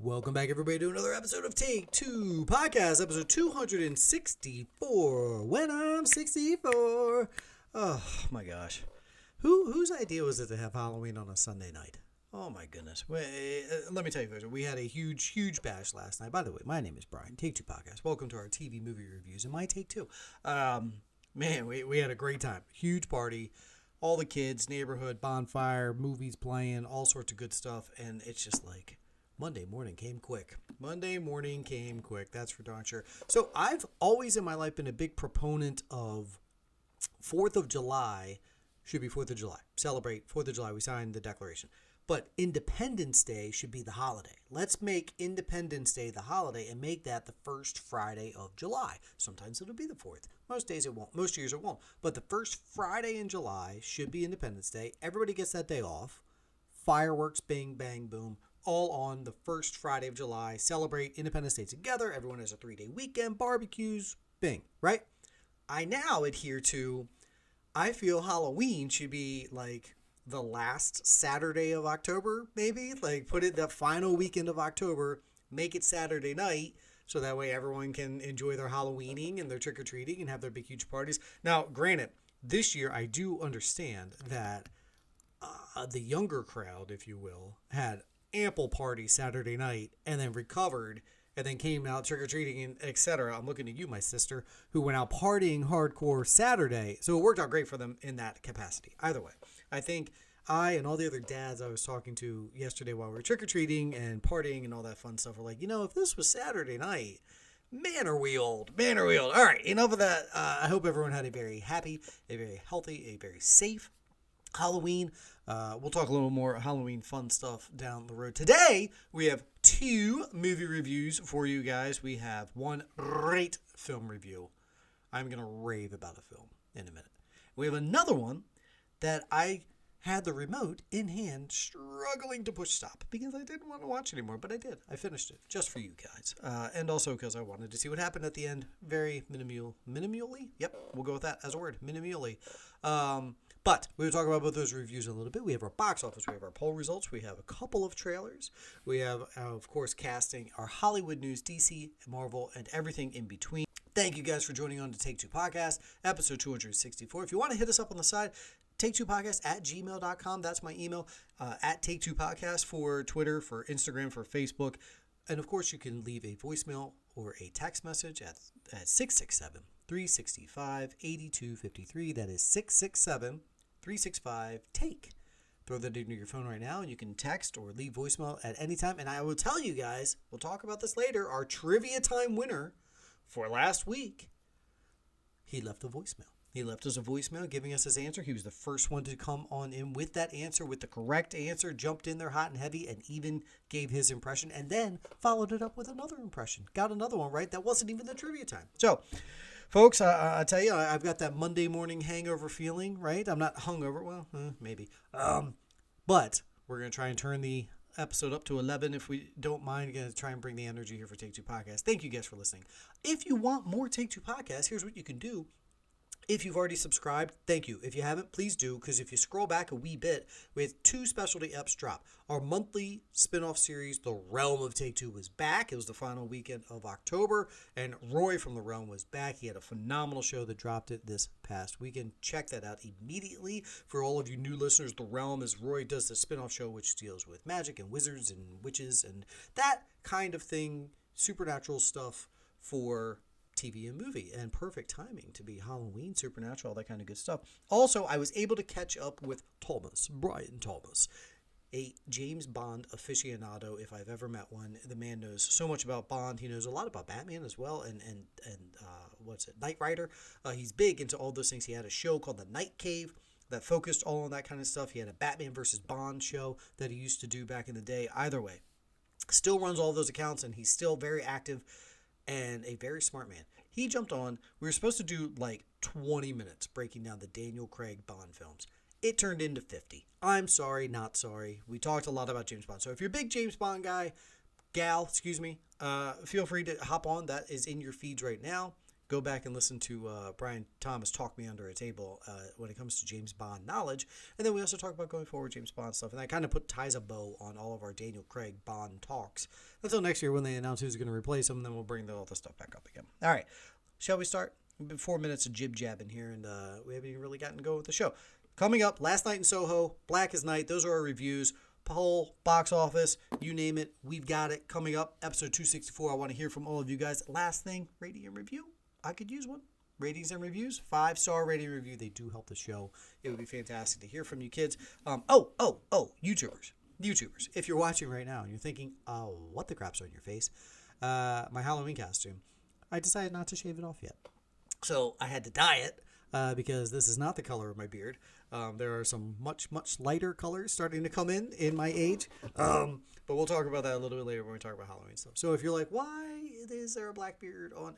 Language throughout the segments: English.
Welcome back, everybody, to another episode of Take Two Podcast, episode 264. When I'm 64. Oh my gosh, whose idea was it to have Halloween on a Sunday night? Oh my goodness. Wait, let me tell you, guys, we had a huge bash last night. By the way, my name is Brian. Take Two Podcast. Welcome to our TV movie reviews and my Take Two. Man, we had a great time. Huge party. All the kids, neighborhood, bonfire, movies playing, all sorts of good stuff, and it's just like Monday morning came quick. That's for darn sure. So I've always in my life been a big proponent of 4th of July should be 4th of July. Celebrate 4th of July. We signed the Declaration. But Independence Day should be the holiday. Let's make Independence Day the holiday and make that the first Friday of July. Sometimes it'll be the 4th. Most days it won't. Most years it won't. But the first Friday in July should be Independence Day. Everybody gets that day off. Fireworks, bing, bang, boom. All on the first Friday of July. Celebrate Independence Day together. Everyone has a 3-day weekend. Barbecues. Bing. Right? I now adhere to, I feel Halloween should be like the last Saturday of October, maybe. Like put it the final weekend of October. Make it Saturday night. So that way everyone can enjoy their Halloweening and their trick-or-treating and have their big, huge parties. Now, granted, this year I do understand that the younger crowd, if you will, had ample party Saturday night and then recovered and then came out trick-or-treating and etc. I'm looking at you, my sister, who went out partying hardcore Saturday. So it worked out great for them in that capacity. Either way, I think I and all the other dads I was talking to yesterday while we were trick-or-treating and partying and all that fun stuff were like, if this was Saturday night, man, are we old. All right, enough of that. I hope everyone had a very happy, a very healthy, a very safe Halloween. We'll talk a little more Halloween fun stuff down the road. Today, we have 2 movie reviews for you guys. We have one great film review. I'm going to rave about a film in a minute. We have another one that I had the remote in hand, struggling to push stop because I didn't want to watch anymore, but I did. I finished it just for you guys. And also because I wanted to see what happened at the end. Very minimally? Yep, we'll go with that as a word. Minimally. But we will talk about both those reviews in a little bit. We have our box office. We have our poll results. We have a couple of trailers. We have, of course, casting, our Hollywood news, DC, Marvel, and everything in between. Thank you guys for joining on to Take Two Podcast, episode 264. If you want to hit us up on the side, take2podcast@gmail.com. That's my email. At Take Two Podcast for Twitter, for Instagram, for Facebook. And, of course, you can leave a voicemail or a text message at 667-365-8253. That is 667-365-TAKE. Throw that into your phone right now, and you can text or leave voicemail at any time. And I will tell you guys, we'll talk about this later, our trivia time winner for last week, he left a voicemail. He left us a voicemail giving us his answer. He was the first one to come on in with that answer, with the correct answer, jumped in there hot and heavy, and even gave his impression, and then followed it up with another impression. Got another one right. That wasn't even the trivia time. So, folks, I tell you, I've got that Monday morning hangover feeling, right? I'm not hungover. Well, maybe. But we're going to try and turn the episode up to 11 if we don't mind. Going to try and bring the energy here for Take Two Podcast. Thank you guys for listening. If you want more Take Two Podcasts, here's what you can do. If you've already subscribed, thank you. If you haven't, please do, because if you scroll back a wee bit, we had 2 specialty eps drop. Our monthly spin-off series, The Realm of Take Two, was back. It was the final weekend of October, and Roy from The Realm was back. He had a phenomenal show that dropped it this past weekend. Check that out immediately. For all of you new listeners, The Realm is Roy does the spin-off show, which deals with magic and wizards and witches and that kind of thing, supernatural stuff for TV and movie, and perfect timing to be Halloween, supernatural, all that kind of good stuff. Also, I was able to catch up with Brian Thomas, a James Bond aficionado, if I've ever met one. The man knows so much about Bond. He knows a lot about Batman as well, and Knight Rider. He's big into all those things. He had a show called The Night Cave that focused all on that kind of stuff. He had a Batman versus Bond show that he used to do back in the day. Either way, still runs all those accounts, and he's still very active and a very smart man. He jumped on. We were supposed to do like 20 minutes breaking down the Daniel Craig Bond films. It turned into 50. I'm sorry, not sorry. We talked a lot about James Bond. So if you're a big James Bond guy, gal, feel free to hop on. That is in your feeds right now. go back and listen to Brian Thomas talk me under a table when it comes to James Bond knowledge. And then we also talk about going forward James Bond stuff. And that kind of ties a bow on all of our Daniel Craig Bond talks until next year when they announce who's going to replace him. And then we'll bring all the stuff back up again. All right. Shall we start? We've been 4 minutes of jib-jabbing here, and we haven't even really gotten to go with the show. Coming up, Last Night in Soho, Black as Night. Those are our reviews. Poll, box office, you name it, we've got it. Coming up, episode 264. I want to hear from all of you guys. Last thing, rating and review. I could use one. Ratings and reviews, 5-star rating and review. They do help the show. It would be fantastic to hear from you kids. YouTubers. If you're watching right now and you're thinking, oh, what the crap's on your face? My Halloween costume. I decided not to shave it off yet. So I had to dye it because this is not the color of my beard. There are some much lighter colors starting to come in my age. But we'll talk about that a little bit later when we talk about Halloween stuff. So if you're like, why is there a black beard on?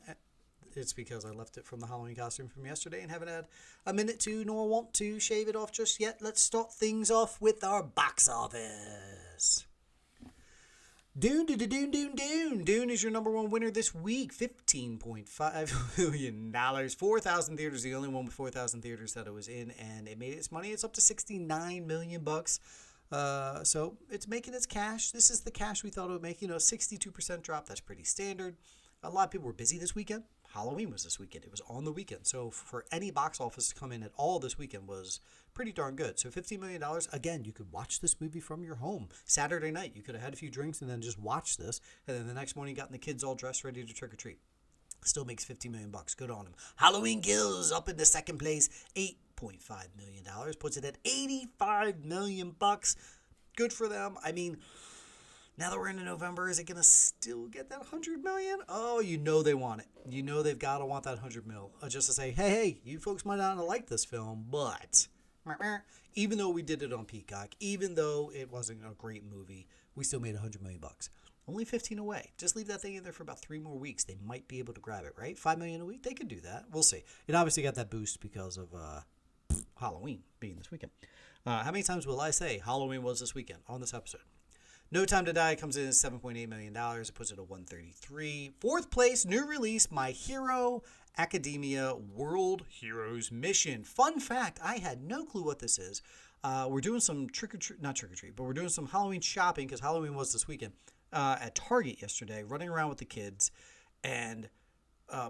It's because I left it from the Halloween costume from yesterday and haven't had a minute to nor want to shave it off just yet. Let's start things off with our box office. Dune is your number one winner this week. $15.5 million. 4,000 theaters, the only one with 4,000 theaters that it was in, and it made its money. It's up to $69 million bucks. So it's making its cash. This is the cash we thought it would make. 62% drop. That's pretty standard. A lot of people were busy this weekend. Halloween was this weekend. It was on the weekend. So for any box office to come in at all this weekend was pretty darn good. So $15 million, again, you could watch this movie from your home. Saturday night, you could have had a few drinks and then just watch this. And then the next morning, gotten the kids all dressed, ready to trick or treat. Still makes $15 million bucks. Good on him. Halloween Kills up into second place, $8.5 million. Puts it at $85 million bucks. Good for them. I mean, now that we're into November, is it going to still get that $100 million? Oh, they want it. They've got to want that $100 million. Just to say, hey, you folks might not like this film, but even though we did it on Peacock, even though it wasn't a great movie, we still made $100 million bucks. Only 15 away. Just leave that thing in there for about 3 more weeks. They might be able to grab it, right? $5 million a week, they could do that. We'll see. It obviously got that boost because of Halloween being this weekend. How many times will I say Halloween was this weekend on this episode? No Time to Die comes in at $7.8 million. It puts it at $133. Fourth place, new release, My Hero Academia World Heroes Mission. Fun fact, I had no clue what this is. We're doing some not trick or treat, but we're doing some Halloween shopping because Halloween was this weekend at Target yesterday, running around with the kids. And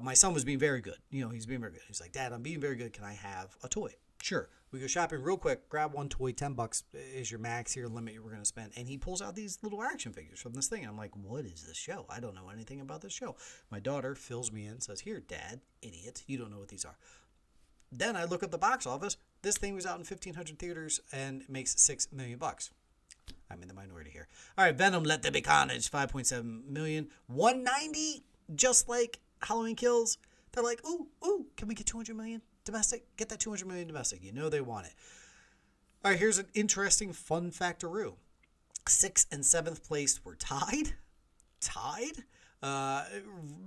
my son was being very good. He's being very good. He's like, Dad, I'm being very good. Can I have a toy? Sure. We go shopping real quick, grab one toy, $10 is your max here limit we're going to spend. And he pulls out these little action figures from this thing. And I'm like, what is this show? I don't know anything about this show. My daughter fills me in, says, here, Dad, idiot, you don't know what these are. Then I look at the box office. This thing was out in 1,500 theaters and makes $6 million bucks. I'm in the minority here. All right, Venom, Let There Be Carnage, $5.7 million. $190, just like Halloween Kills. They're like, ooh, can we get $200 million? Domestic, get that $200 million domestic. They want it. All right, here's an interesting fun factaroo. 6th and 7th place were tied.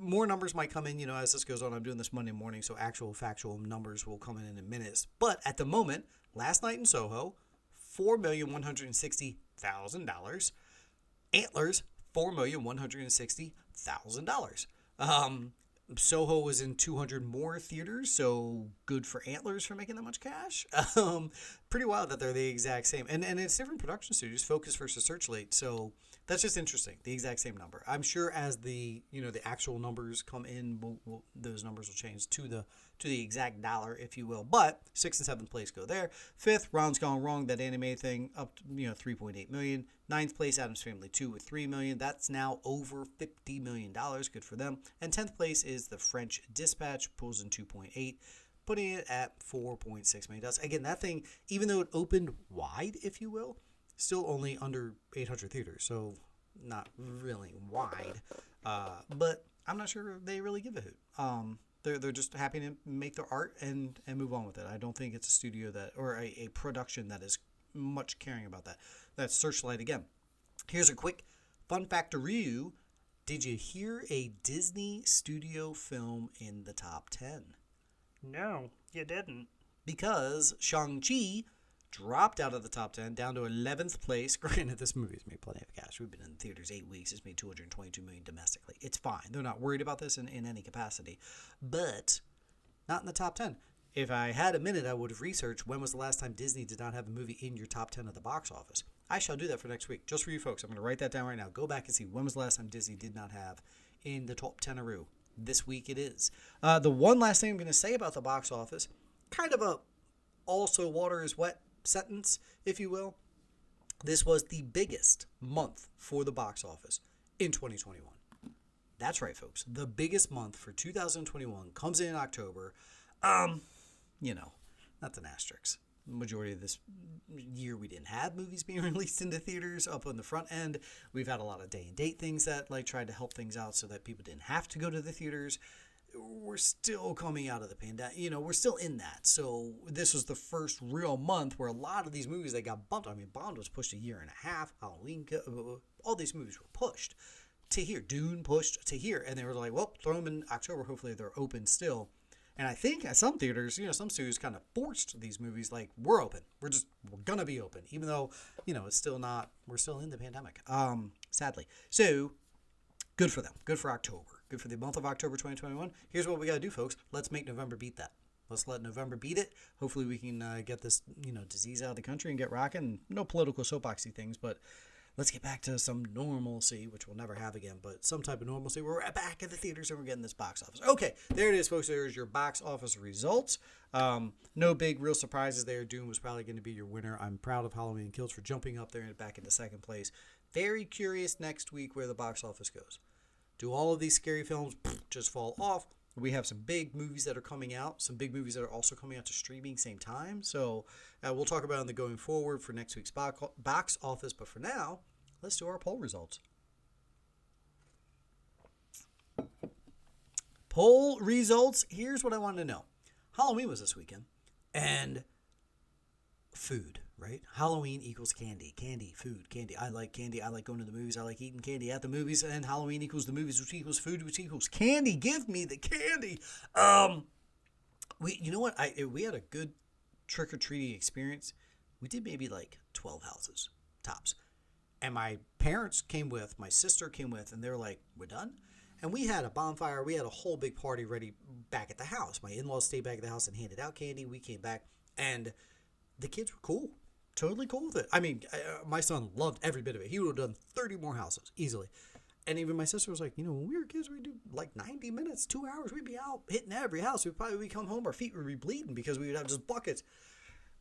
More numbers might come in, as this goes on. I'm doing this Monday morning, so actual factual numbers will come in minutes. But at the moment, Last Night in Soho, $4,160,000. Antlers, $4,160,000. Soho was in 200 more theaters, so good for Antlers for making that much cash. Pretty wild that they're the exact same. And it's different production studios, Focus versus Searchlight, so that's just interesting, the exact same number. I'm sure as the actual numbers come in, those numbers will change to the exact dollar, if you will. But 6th and 7th place go there. 5th, Ron's Gone Wrong, that anime thing, up to, $3.8 million. 9th place, Addams Family 2 with $3 million. That's now over $50 million. Good for them. And 10th place is The French Dispatch, pulls in 2.8, putting it at $4.6 million. Again, that thing, even though it opened wide, if you will, still only under 800 theaters, so not really wide. But I'm not sure they really give a hoot. They're just happy to make their art and move on with it. I don't think it's a studio or a production that is much caring about that. That's Searchlight again. Here's a quick fun factaroo. Did you hear a Disney studio film in the top 10? No, you didn't. Because Shang-Chi dropped out of the top 10 down to 11th place. Granted, this movie's made plenty of cash. We've been in theaters 8 weeks. It's made $222 million domestically. It's fine. They're not worried about this in any capacity. But not in the top 10. If I had a minute, I would have researched when was the last time Disney did not have a movie in your top 10 of the box office. I shall do that for next week, just for you folks. I'm going to write that down right now. Go back and see when was the last time Disney did not have in the top 10-aroo. This week it is. The one last thing I'm going to say about the box office, kind of a also water is wet sentence, if you will. This was the biggest month for the box office in 2021. That's right, folks. The biggest month for 2021 comes in October. That's an asterisk. The majority of this year, we didn't have movies being released into theaters up on the front end. We've had a lot of day and date things that tried to help things out so that people didn't have to go to the theaters. We're still coming out of the pandemic. We're still in that. So this was the first real month where a lot of these movies, they got bumped. I mean, Bond was pushed a year and a half. Halloween, all these movies were pushed to here. Dune pushed to here. And they were like, well, throw them in October. Hopefully they're open still. And I think at some theaters, some studios kind of forced these movies like, we're open. We're going to be open. Even though, it's still not, we're still in the pandemic, sadly. So, good for them. Good for October. Good for the month of October 2021. Here's what we got to do, folks. Let's make November beat that. Let's let November beat it. Hopefully we can get this, disease out of the country and get rocking. No political soapboxy things, but let's get back to some normalcy, which we'll never have again, but some type of normalcy. We're back at the theaters and we're getting this box office. Okay, there it is, folks. There's your box office results. No big real surprises there. Dune was probably going to be your winner. I'm proud of Halloween Kills for jumping up there and back into second place. Very curious next week where the box office goes. Do all of these scary films just fall off? We have some big movies that are coming out, some big movies that are also coming out to streaming same time. So we'll talk about in the going forward for next week's box office. But for now, let's do our poll results. Poll results. Here's what I wanted to know. Halloween was this weekend. And food, right? Halloween equals candy. Candy, food, candy. I like candy. I like going to the movies. I like eating candy at the movies. And Halloween equals the movies, which equals food, which equals candy. Give me the candy. You know what? We had a good trick-or-treating experience. We did maybe like 12 houses, tops. And my parents came with, my sister came with, and they were like, we're done? And we had a bonfire. We had a whole big party ready back at the house. My in-laws stayed back at the house and handed out candy. We came back, and the kids were cool. Totally cool with it. I mean, my son loved every bit of it. He would have done 30 more houses easily. And even my sister was like, when we were kids, we'd do like 90 minutes, 2 hours. We'd be out hitting every house. We'd come home, our feet would be bleeding because we would have just buckets.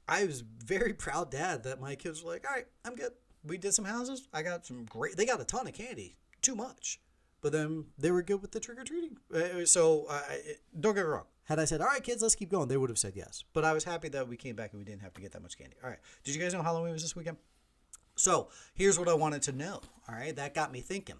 I was very proud dad that my kids were like, all right, I'm good. We did some houses. I got some they got a ton of candy. Too much. But then they were good with the trick-or-treating. Don't get me wrong. Had I said, all right, kids, let's keep going, they would have said yes. But I was happy that we came back and we didn't have to get that much candy. All right. Did you guys know Halloween was this weekend? So here's what I wanted to know. All right. That got me thinking.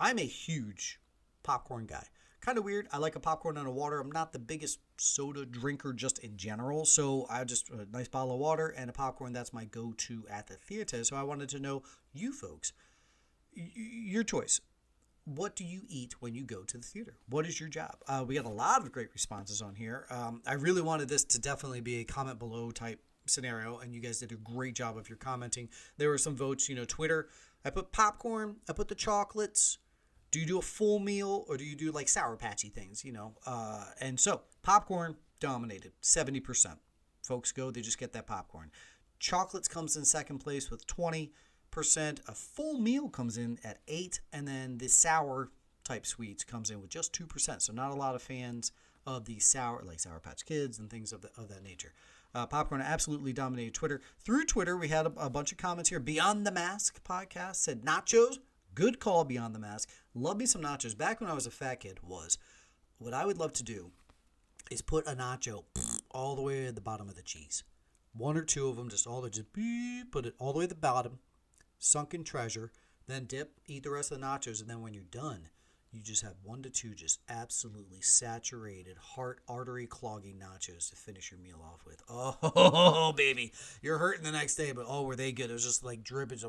I'm a huge popcorn guy. Kind of weird. I like a popcorn and a water. I'm not the biggest soda drinker just in general. So I just, a nice bottle of water and a popcorn, that's my go-to at the theater. So I wanted to know, you folks, your choice. What do you eat when you go to the theater? What is your job? We got a lot of great responses on here. I really wanted this to definitely be a comment below type scenario, and you guys did a great job of your commenting. There were some votes, Twitter. I put popcorn. I put the chocolates. Do you do a full meal, or do you do like Sour Patchy things, And so popcorn dominated, 70%. Folks go, they just get that popcorn. Chocolates comes in second place with 20%. A full meal comes in at 8%, and then the sour type sweets comes in with just 2%. So not a lot of fans of the sour, like Sour Patch Kids and things of that nature. Popcorn absolutely dominated Twitter. Through Twitter, we had a bunch of comments here. Beyond the Mask podcast said nachos. Good call, Beyond the Mask. Love me some nachos. Back when I was a fat kid, what I would love to do is put a nacho all the way at the bottom of the cheese. One or two of them, put it all the way at the bottom. Sunken treasure, then dip, eat the rest of the nachos, and then when you're done, you just have 1 to 2 just absolutely saturated, artery clogging nachos to finish your meal off with. Oh, baby. You're hurting the next day, but were they good? It was just like dripping.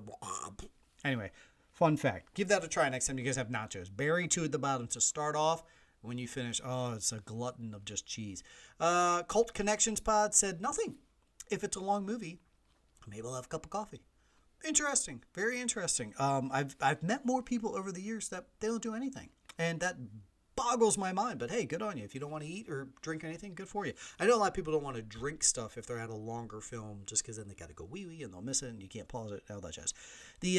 Anyway, fun fact. Give that a try next time you guys have nachos. Bury 2 at the bottom to start off. When you finish, it's a glutton of just cheese. Cult Connections Pod said nothing. if it's a long movie, maybe I'll have a cup of coffee. Interesting. Very interesting. I've met more people over the years that they don't do anything. And that boggles my mind. But hey, good on you. If you don't want to eat or drink anything, good for you. I know a lot of people don't want to drink stuff if they're at a longer film just because then they got to go wee-wee and they'll miss it and you can't pause it, all that jazz. The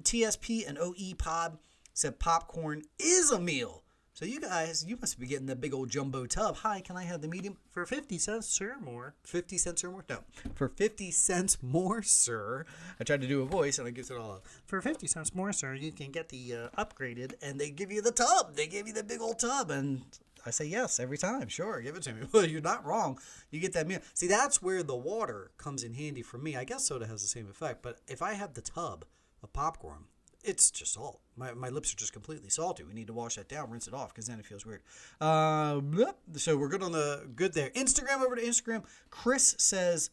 TSP and OE Pod said popcorn is a meal. So you guys, you must be getting the big old jumbo tub. Hi, can I have the medium for 50 cents, sir, more? 50 cents or more? No. For 50 cents more, sir. I tried to do a voice and I gives it all up. For 50 cents more, sir, you can get the upgraded and they give you the tub. They give you the big old tub. And I say yes every time. Sure, give it to me. Well, you're not wrong. You get that meal. See, that's where the water comes in handy for me. I guess soda has the same effect. But if I have the tub of popcorn, it's just salt. My lips are just completely salty. We need to wash that down, rinse it off, because then it feels weird. So we're good on the good there. Instagram, over to Instagram. Chris says,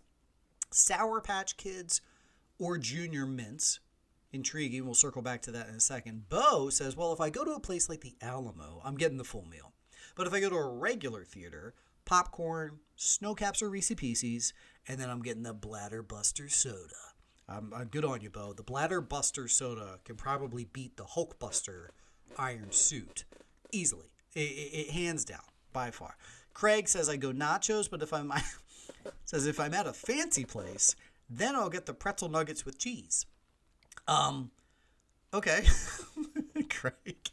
Sour Patch Kids or Junior Mints. Intriguing. We'll circle back to that in a second. Bo says, well, if I go to a place like the Alamo, I'm getting the full meal. But if I go to a regular theater, popcorn, snow caps or Reese's Pieces, and then I'm getting the Bladder Buster soda. I'm good on you, Bo. The Bladder Buster soda can probably beat the Hulk Buster Iron Suit easily. It hands down, by far. Craig says I go nachos, but if I'm at a fancy place, then I'll get the pretzel nuggets with cheese. Okay, Craig.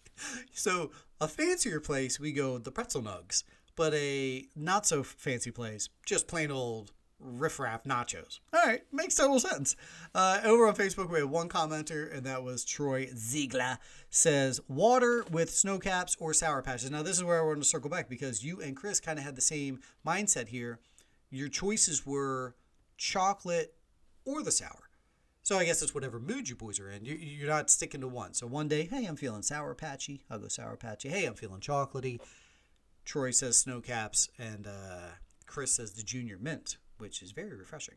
So a fancier place, we go the pretzel nugs, but a not so fancy place, just plain old riffraff nachos. All right, makes total sense. Over on Facebook, we have one commenter, and that was Troy Ziegler. Says water with snow caps or Sour Patches. Now, this is where I want to circle back because you and Chris kind of had the same mindset here. Your choices were chocolate or the sour. So I guess it's whatever mood you boys are in. You're not sticking to one. So one day, hey, I'm feeling Sour Patchy. I'll go Sour Patchy. Hey, I'm feeling chocolatey. Troy says snow caps, and Chris says the Junior Mint, which is very refreshing.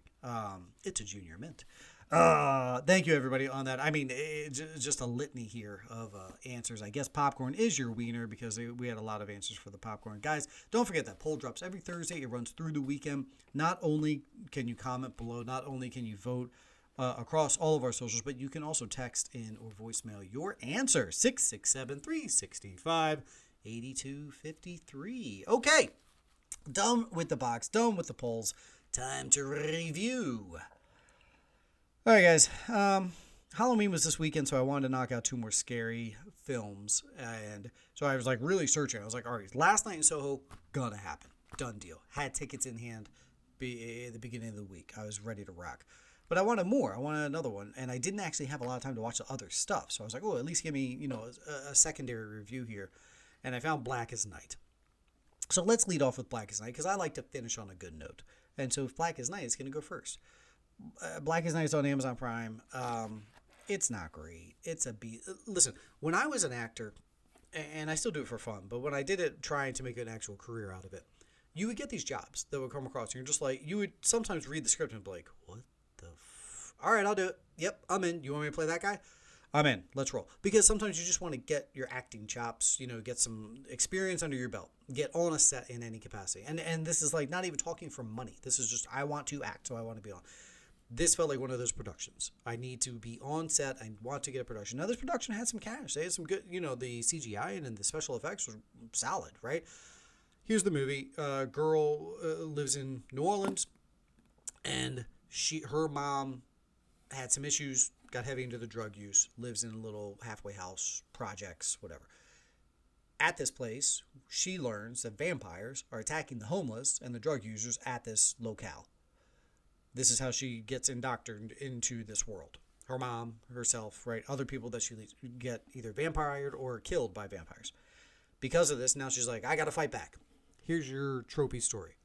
It's a Junior Mint. Thank you, everybody, on that. I mean, it's just a litany here of answers. I guess popcorn is your wiener because we had a lot of answers for the popcorn. Guys, don't forget that poll drops every Thursday. It runs through the weekend. Not only can you comment below, not only can you vote across all of our socials, but you can also text in or voicemail your answer. 667-365-8253. Okay, done with the box, done with the polls. Time to review. All right, guys. Halloween was this weekend, so I wanted to knock out 2 more scary films. And so I was like really searching. I was like, all right, last night in Soho, gonna happen. Done deal. Had tickets in hand at the beginning of the week. I was ready to rock. But I wanted more. I wanted another one. And I didn't actually have a lot of time to watch the other stuff. So I was like, oh, at least give me, a secondary review here. And I found Black as Night. So let's lead off with Black as Night because I like to finish on a good note. And so Black as Night is going to go first. Black as Night is on Amazon Prime. It's not great. It's a beat. Listen, when I was an actor, and I still do it for fun, but when I did it trying to make an actual career out of it, you would get these jobs that would come across. And you're just like, you would sometimes read the script and be like, what the all right, I'll do it. Yep, I'm in. You want me to play that guy? I'm in. Let's roll. Because sometimes you just want to get your acting chops, get some experience under your belt. Get on a set in any capacity. And this is like not even talking for money. This is just I want to act, so I want to be on. This felt like one of those productions. I need to be on set. I want to get a production. Now, this production had some cash. They had some good, the CGI and the special effects was solid, right? Here's the movie. Girl lives in New Orleans, and her mom had some issues, got heavy into the drug use, lives in a little halfway house, projects, whatever. At this place, she learns that vampires are attacking the homeless and the drug users at this locale. This is how she gets indoctrined into this world. Her mom, herself, right? Other people that she get either vampired or killed by vampires. Because of this, now she's like, I got to fight back. Here's your tropey story.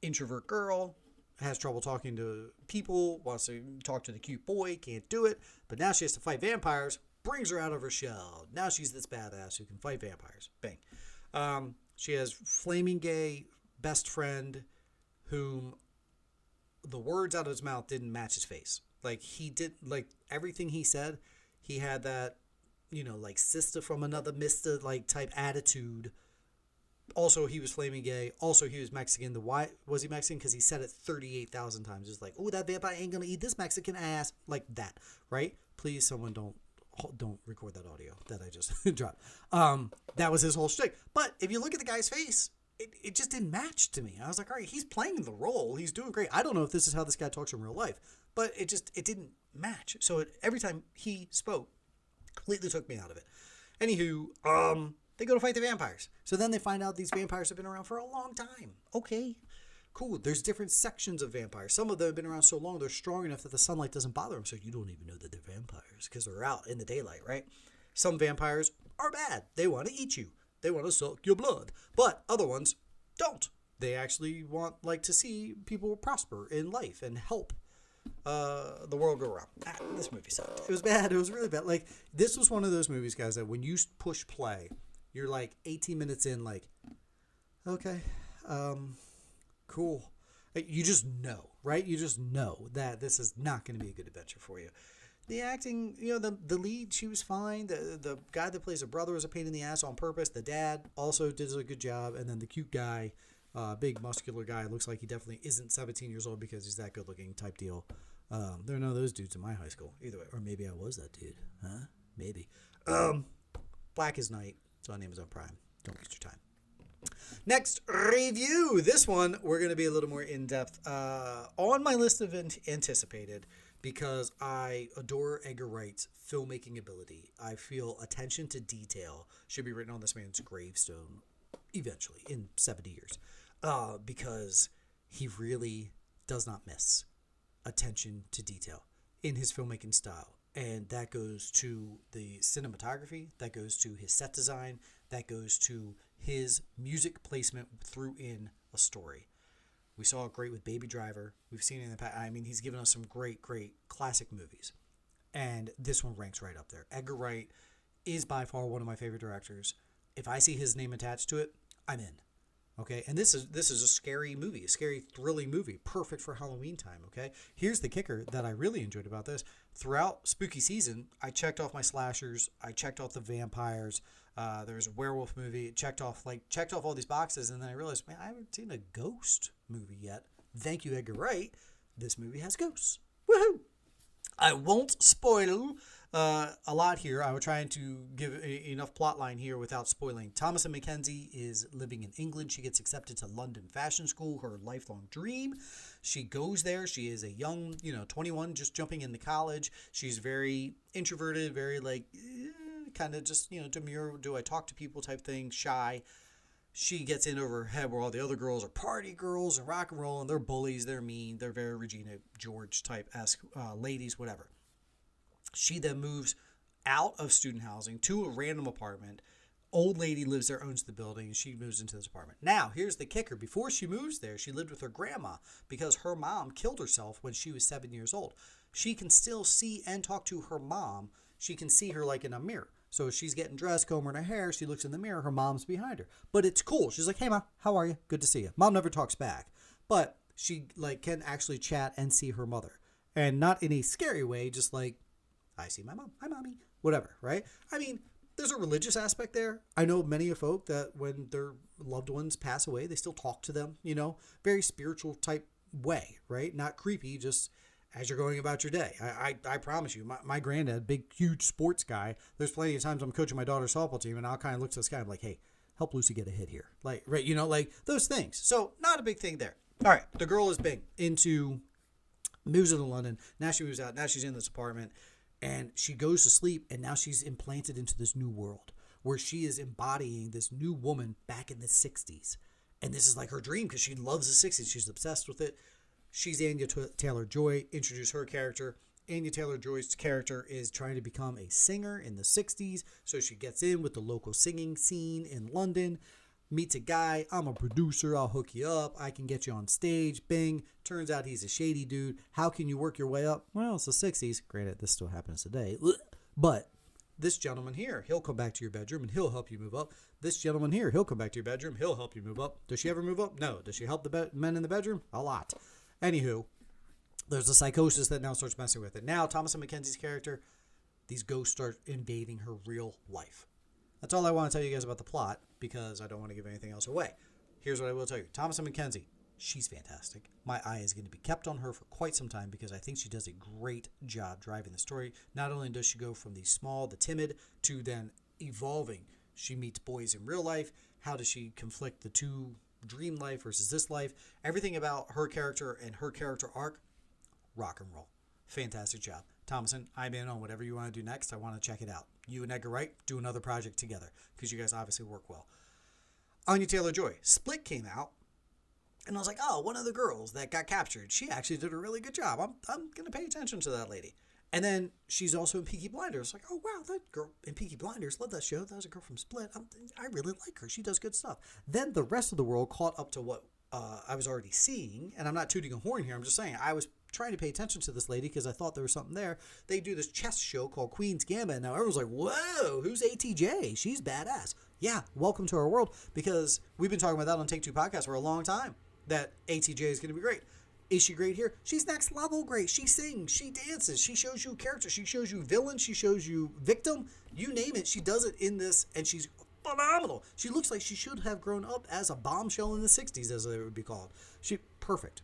Introvert girl, has trouble talking to people, wants to talk to the cute boy, can't do it, but now she has to fight vampires, brings her out of her shell. Now she's this badass who can fight vampires. Bang. She has flaming gay best friend whom the words out of his mouth didn't match his face. Like everything he said, he had that, like sister from another mister, like type attitude Also, he was flaming gay. Also, he was Mexican. Why was he Mexican? Because he said it 38,000 times. It's like, oh, that vampire ain't gonna eat this Mexican ass, like that, right? Please, someone don't record that audio that I just dropped. That was his whole shtick. But if you look at the guy's face, it just didn't match to me. I was like, all right, he's playing the role. He's doing great. I don't know if this is how this guy talks in real life, but it didn't match. So every time he spoke, completely took me out of it. Anywho, they go to fight the vampires. So then they find out these vampires have been around for a long time. Okay, cool. There's different sections of vampires. Some of them have been around so long, they're strong enough that the sunlight doesn't bother them. So you don't even know that they're vampires because they're out in the daylight, right? Some vampires are bad. They want to eat you. They want to suck your blood. But other ones don't. They actually want to see people prosper in life and help the world go around. This movie sucked. It was bad. It was really bad. This was one of those movies, guys, that when you push play, you're 18 minutes in, okay, cool. You just know, right? You just know that this is not going to be a good adventure for you. The acting, the lead, she was fine. The guy that plays the brother was a pain in the ass on purpose. The dad also did a good job. And then the cute guy, big muscular guy, looks like he definitely isn't 17 years old because he's that good looking type deal. There are none of those dudes in my high school. Either way. Or maybe I was that dude. Huh? Maybe. Black is Night. It's on Amazon Prime. Don't waste your time. Next review. This one, we're going to be a little more in-depth. On my list of anticipated, because I adore Edgar Wright's filmmaking ability. I feel attention to detail should be written on this man's gravestone eventually in 70 years. Because he really does not miss attention to detail in his filmmaking style. And that goes to the cinematography, that goes to his set design, that goes to his music placement through in a story. We saw it great with Baby Driver. We've seen it in the past. I mean, he's given us some great, great classic movies. And this one ranks right up there. Edgar Wright is by far one of my favorite directors. If I see his name attached to it, I'm in. Okay, and this is a scary movie, a scary, thrilling movie, perfect for Halloween time, okay? Here's the kicker that I really enjoyed about this. Throughout spooky season, I checked off my slashers, I checked off the vampires, there's a werewolf movie, checked off all these boxes, and then I realized, man, I haven't seen a ghost movie yet. Thank you, Edgar Wright. This movie has ghosts. Woohoo! I won't spoil a lot here. I was trying to give enough plot line here without spoiling. Thomasin McKenzie is living in England. She gets accepted to London Fashion School, her lifelong dream. She goes there. She is a young, 21, just jumping into college. She's very introverted, very kind of just, demure, do I talk to people type thing, shy. She gets in over her head where all the other girls are party girls and rock and roll, and they're bullies, they're mean, they're very Regina George type-esque ladies, whatever. She then moves out of student housing to a random apartment. Old lady lives there, owns the building, and she moves into this apartment. Now, here's the kicker. Before she moves there, she lived with her grandma because her mom killed herself when she was 7 years old. She can still see and talk to her mom. She can see her in a mirror. So she's getting dressed, combing her hair. She looks in the mirror. Her mom's behind her. But it's cool. She's like, hey, Ma, how are you? Good to see you. Mom never talks back. But she can actually chat and see her mother. And not in a scary way, just I see my mom. Hi, Mommy. Whatever, right? I mean, there's a religious aspect there. I know many of folk that when their loved ones pass away, they still talk to them, very spiritual type way, right? Not creepy, just as you're going about your day. I promise you, my granddad, big, huge sports guy, there's plenty of times I'm coaching my daughter's softball team and I'll kind of look to this guy, I'm like, hey, help Lucy get a hit here. Right, those things. So not a big thing there. All right, the girl is big moves into London. Now she moves out. Now she's in this apartment and she goes to sleep and now she's implanted into this new world where she is embodying this new woman back in the 60s. And this is her dream because she loves the 60s. She's obsessed with it. She's Anya Taylor-Joy. Introduce her character. Anya Taylor-Joy's character is trying to become a singer in the 60s. So she gets in with the local singing scene in London. Meets a guy. I'm a producer. I'll hook you up. I can get you on stage. Bing. Turns out he's a shady dude. How can you work your way up? Well, it's the 60s. Granted, this still happens today. But this gentleman here, he'll come back to your bedroom and he'll help you move up. This gentleman here, he'll come back to your bedroom. He'll help you move up. Does she ever move up? No. Does she help the men in the bedroom? A lot. Anywho, there's a psychosis that now starts messing with it. Now, Thomasin McKenzie's character, these ghosts start invading her real life. That's all I want to tell you guys about the plot because I don't want to give anything else away. Here's what I will tell you. Thomasin McKenzie, she's fantastic. My eye is going to be kept on her for quite some time because I think she does a great job driving the story. Not only does she go from the small, the timid, to then evolving. She meets boys in real life. How does she conflict the two, dream life versus this life? Everything about her character and her character arc, rock and roll. Fantastic job. Thomasin, I'm in on whatever you want to do next. I want to check it out. You and Edgar Wright do another project together because you guys obviously work well. Anya Taylor-Joy, Split came out, and I was like, oh, one of the girls that got captured. She actually did a really good job. I'm going to pay attention to that lady. And then she's also in Peaky Blinders. Like, oh, wow, that girl in Peaky Blinders, love that show. That was a girl from Split. I really like her. She does good stuff. Then the rest of the world caught up to what I was already seeing. And I'm not tooting a horn here. I'm just saying I was trying to pay attention to this lady because I thought there was something there. They do this chess show called Queen's Gambit. And now everyone's like, whoa, who's ATJ? She's badass. Yeah, welcome to our world because we've been talking about that on Take Two Podcast for a long time, that ATJ is going to be great. Is she great here? She's next level great. She sings, she dances, she shows you character, she shows you villain, she shows you victim, you name it. She does it in this, and she's phenomenal. She looks like she should have grown up as a bombshell in the 60s, as it would be called. Perfect.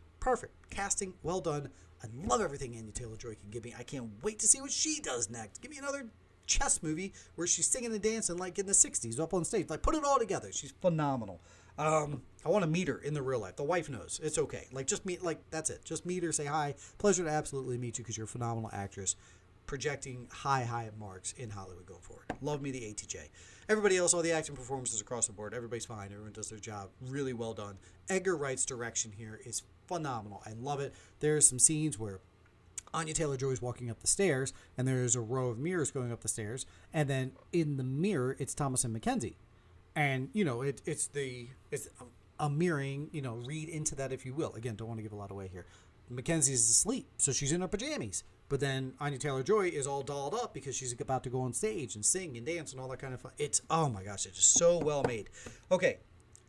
Casting, well done. I love everything Anya Taylor-Joy can give me. I can't wait to see what she does next. Give me another chess movie where she's singing and dancing like in the 60s up on stage. Like, put it all together. She's phenomenal. I want to meet her in the real life. The wife knows. It's okay. Like, just meet, like, that's it. Just meet her, say hi. Pleasure to absolutely meet you because you're a phenomenal actress. Projecting high marks in Hollywood going forward. Love me the ATJ. Everybody else, all the acting performances across the board, everybody's fine. Everyone does their job. Really well done. Edgar Wright's direction here is phenomenal. I love it. There are some scenes where Anya Taylor-Joy is walking up the stairs, and there's a row of mirrors going up the stairs, and then in the mirror, it's Thomasin McKenzie. And, you know, it's a mirroring, you know, read into that if you will. Again, don't want to give a lot away here. Mackenzie's asleep, so she's in her pajamas. But then Anya Taylor-Joy is all dolled up because she's about to go on stage and sing and dance and all that kind of fun. It's, oh my gosh, it's just so well made. Okay,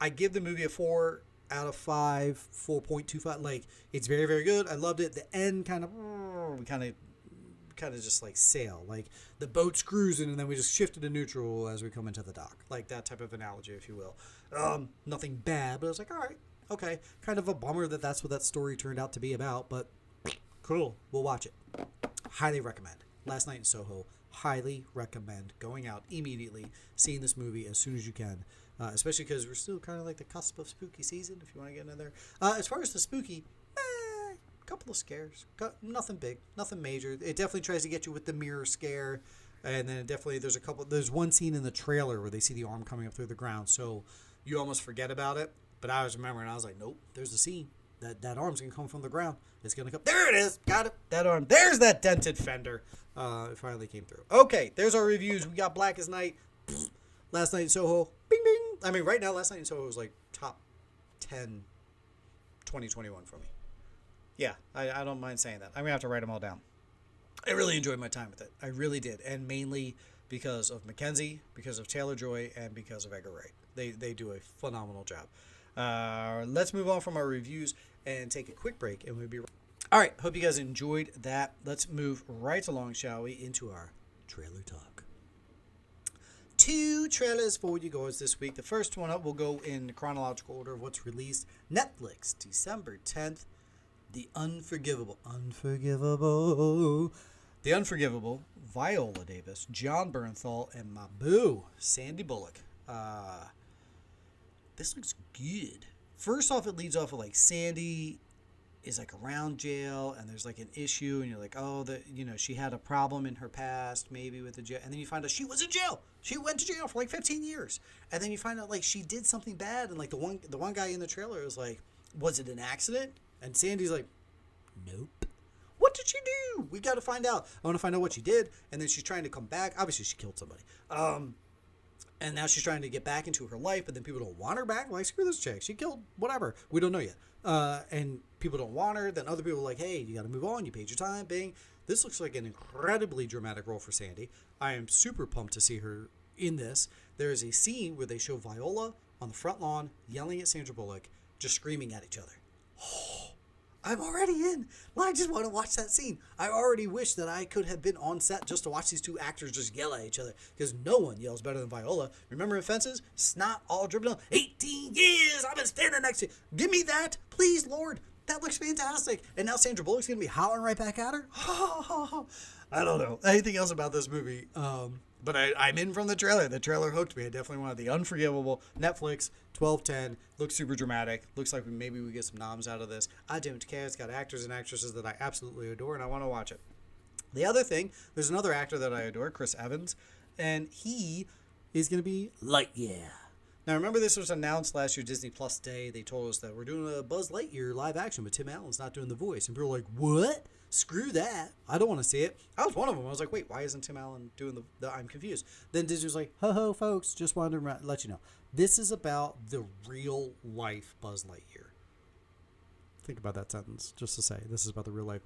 I give the movie a 4 out of 5, 4.25. Like, it's very, very good. I loved it. The end kind of just like sail, like the boat's cruising and then we just shifted to neutral as we come into the dock, like that type of analogy, if you will. Nothing bad, but I was like, all right, okay, kind of a bummer that that's what that story turned out to be about, but cool, we'll watch it. Highly recommend. Last Night in Soho, highly recommend going out immediately, seeing this movie as soon as you can, especially because we're still kind of like the cusp of spooky season, if you want to get in there. As far as the spooky, couple of scares, nothing big, nothing major. It definitely tries to get you with the mirror scare, and then there's one scene in the trailer where they see the arm coming up through the ground, so you almost forget about it. But I was remembering, I was like, nope, there's the scene. That arm's gonna come from the ground. It's gonna come. There it is. Got it. That arm. There's that dented fender. It finally came through. Okay, there's our reviews. We got Black as Night, Last Night in Soho. Bing bing. I mean, right now, Last Night in Soho is like top 10 2021 for me. Yeah, I don't mind saying that. I'm going to have to write them all down. I really enjoyed my time with it. I really did. And mainly because of Mackenzie, because of Taylor-Joy, and because of Edgar Wright. They do a phenomenal job. Let's move on from our reviews and take a quick break. And we'll be right. All right, hope you guys enjoyed that. Let's move right along, shall we, into our trailer talk. 2 trailers for you guys this week. The first one up, we'll go in chronological order of what's released. Netflix, December 10th. The Unforgivable, Viola Davis, John Bernthal, and my boo, Sandy Bullock. This looks good. First off, it leads off with like Sandy is like around jail, and there's like an issue, and you're like, oh, she had a problem in her past, maybe with the jail, and then you find out she was in jail. She went to jail for like 15 years, and then you find out like she did something bad, and like the one guy in the trailer is like, was it an accident? And Sandy's like, nope. What did she do? We got to find out. I want to find out what she did. And then she's trying to come back. Obviously, she killed somebody. And now she's trying to get back into her life, but then people don't want her back. Like, screw this chick. She killed whatever. We don't know yet. And people don't want her. Then other people are like, hey, you got to move on. You paid your time. Bing. This looks like an incredibly dramatic role for Sandy. I am super pumped to see her in this. There is a scene where they show Viola on the front lawn yelling at Sandra Bullock, just screaming at each other. I'm already in. I just want to watch that scene. I already wish that I could have been on set just to watch these two actors just yell at each other, because no one yells better than Viola. Remember in Fences? Snot all dripping down. 18 years I've been standing next to you. Give me that, please, Lord. That looks fantastic. And now Sandra Bullock's going to be hollering right back at her? I don't know anything else about this movie. But I'm in from the trailer. The trailer hooked me. I definitely wanted the unforgivable. Netflix, 12/10. Looks super dramatic. Looks like maybe we get some noms out of this. I don't care. It's got actors and actresses that I absolutely adore, and I want to watch it. The other thing, there's another actor that I adore, Chris Evans, and he is going to be Lightyear. Now, remember this was announced last year, Disney Plus Day. They told us that we're doing a Buzz Lightyear live action, but Tim Allen's not doing the voice. And people were like, what? Screw that. I don't want to see it. I was one of them. I was like, wait, why isn't Tim Allen doing the I'm confused. Then Disney was like, ho, folks, just wanted to let you know. This is about the real life Buzz Lightyear. Think about that sentence, just to say, this is about the real life.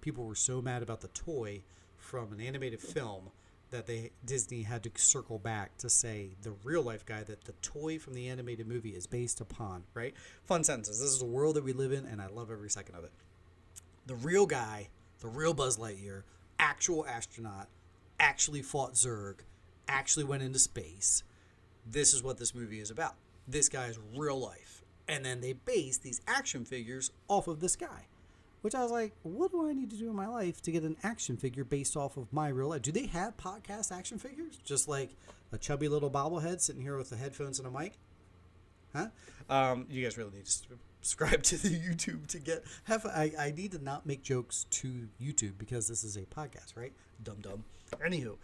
People were so mad about the toy from an animated film that Disney had to circle back to say the real life guy that the toy from the animated movie is based upon, right? Fun sentences. This is the world that we live in, and I love every second of it. The real guy, the real Buzz Lightyear, actual astronaut, actually fought Zurg, actually went into space. This is what this movie is about. This guy is real life. And then they base these action figures off of this guy. Which I was like, what do I need to do in my life to get an action figure based off of my real life? Do they have podcast action figures? Just like a chubby little bobblehead sitting here with the headphones and a mic? Huh? You guys really need to subscribe to the YouTube to get... I need to not make jokes to YouTube because this is a podcast, right? Dumb. Anywho,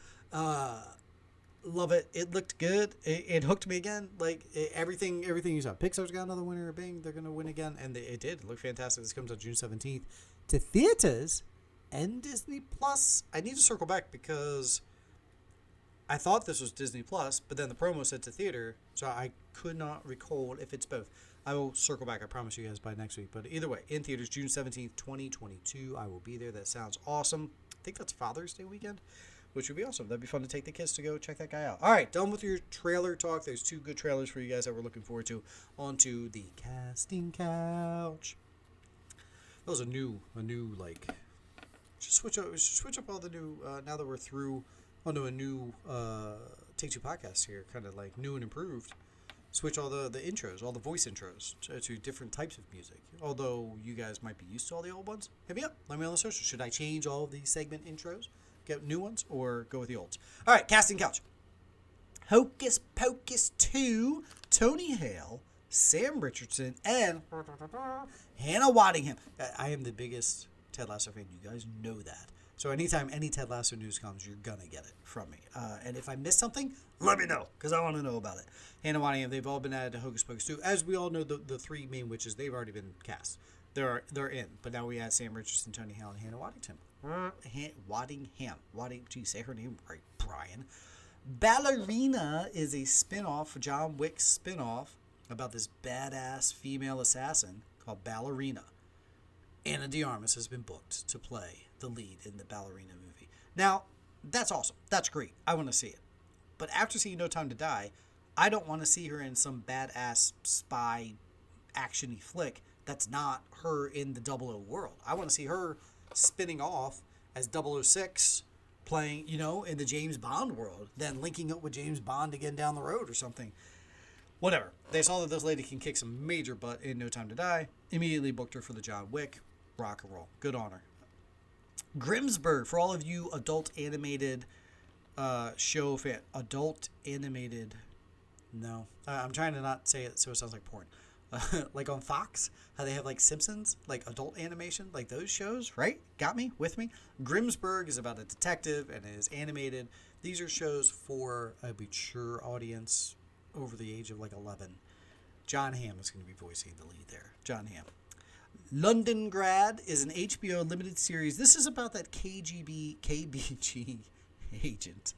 love it. It looked good. It hooked me again. Like everything you saw. Pixar's got another winner. Bing, they're gonna win again, and it did. It looked fantastic. This comes out June 17th to theaters and Disney Plus. I need to circle back because I thought this was Disney Plus, but then the promo said to theater, so I could not recall if it's both. I will circle back. I promise you guys by next week. But either way, in theaters June 17th, 2022. I will be there. That sounds awesome. I think that's Father's Day weekend, which would be awesome. That'd be fun to take the kids to go check that guy out. All right, done with your trailer talk. There's two good trailers for you guys that we're looking forward to. On to the casting couch. That was a new like, just switch up all the new, now that we're through onto a new Take Two podcast here, kind of like new and improved. Switch all the intros, all the voice intros to different types of music. Although you guys might be used to all the old ones. Hit me up. Let me know on the social. Should I change all of these segment intros? Get new ones or go with the olds? All right, casting couch. Hocus Pocus 2, Tony Hale, Sam Richardson, and Hannah Waddingham. I am the biggest Ted Lasso fan. You guys know that. So anytime any Ted Lasso news comes, you're going to get it from me. And if I miss something, let me know, because I want to know about it. Hannah Waddingham, they've all been added to Hocus Pocus 2. As we all know, the three main witches, they've already been cast. They're in. But now we add Sam Richardson, Tony Hale, and Hannah Waddingham. Geez, say her name right, Brian. Ballerina is a spin-off, John Wick spin-off, about this badass female assassin called Ballerina. Anna de Armas has been booked to play the lead in the Ballerina movie. Now, that's awesome. That's great. I want to see it. But after seeing No Time to Die, I don't want to see her in some badass spy action-y flick that's not her in the 00 world. I want to see her spinning off as 006 playing, in the James Bond world, then linking up with James Bond again down the road or something. Whatever. They saw that this lady can kick some major butt in No Time to Die. Immediately booked her for the John Wick. Rock and roll. Good on her. Grimsburg, for all of you adult animated show fan. Adult animated. No. I'm trying to not say it so it sounds like porn. Like on Fox, how they have like Simpsons, like adult animation, like those shows, right? Got me? With me? Grimsburg is about a detective and it is animated. These are shows for a mature audience over the age of like 11. John Hamm is going to be voicing the lead there. John Hamm. Londongrad is an HBO limited series. This is about that KBG agent